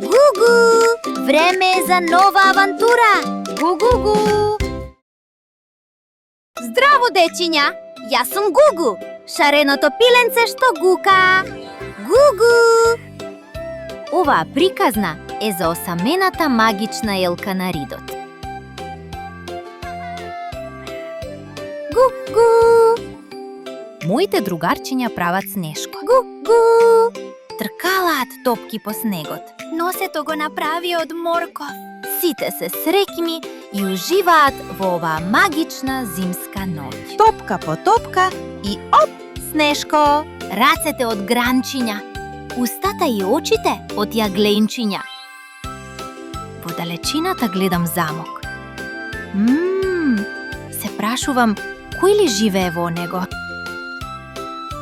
Гугу! Време е за нова авантура! Гу-гу-гу! Здраво, дечиња! Јас сум Гугу, шареното пиленце што гука! Гугу! Оваа приказна е за осамената магична елка на Ридот. Гу-гу! Моите другарчиња прават снешко. Гу-гу! Тркалаат топки по снегот. Носето го направи од морков. Сите се среќни и уживаат во оваа магична зимска ноќ. Топка по топка и оп, Снешко, рацете од гранчиња, устата и очите од јагленчиња. Во далечината гледам замок. Се прашувам, кој ли живее во него?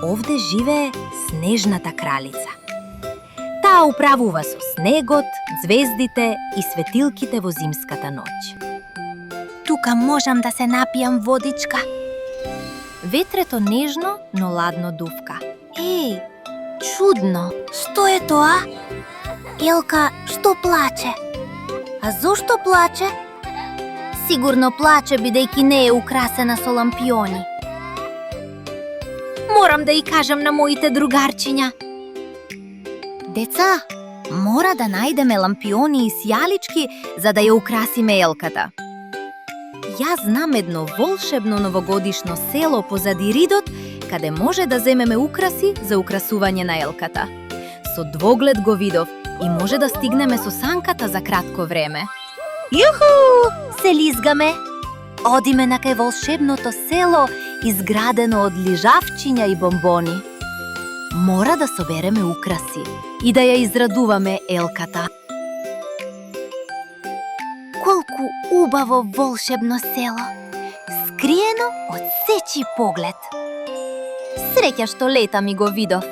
Овде живее снежната кралица. Таа управува со снегот, звездите и светилките во зимската ноќ. Тука можам да се напијам водичка. Ветрето нежно, но ладно дувка. Еј, чудно, што е тоа? Елка, што плаче? А зошто плаче? Сигурно плаче бидејќи не е украсена со лампиони. Морам да ја кажам на моите другарчиња. Деца, мора да најдеме лампиони и сјалички за да ја украсиме елката. Јас знам едно волшебно новогодишно село позади Ридот, каде може да земеме украси за украсување на елката. Со двоглед го видов и може да стигнеме со санката за кратко време. Јуху! Се лизгаме! Одиме на кај волшебното село, изградено од лижавчиња и бомбони. Мора да собереме украси и да ја израдуваме елката. Колку убаво волшебно село, скриено од сечи поглед. Среќа што лета ми го видов.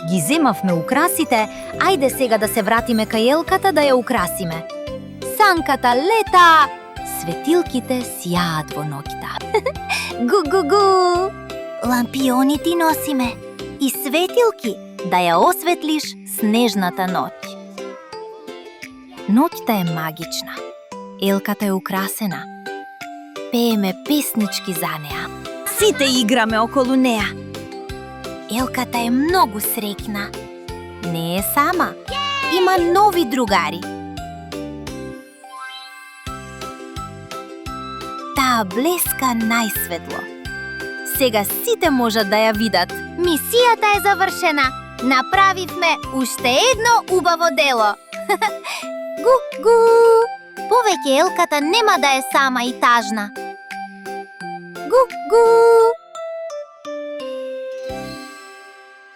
Ги земавме украсите, ајде сега да се вратиме кај елката да ја украсиме. Санката лета, светилките сјаат во ноќта. Гу-гу-гу! Лампиони ти носиме и светилки да ја осветлиш снежната ноќ. Ноќта е магична, елката е украсена. Пееме песнички за неа. Сите играме околу неа. Елката е многу среќна. Не е сама, има нови другари. Таа блеска најсветло. Сега сите можат да ја видат. Мисијата е завршена. Направивме уште едно убаво дело. Гу-гу! Повеќе елката нема да е сама и тажна. Гу-гу!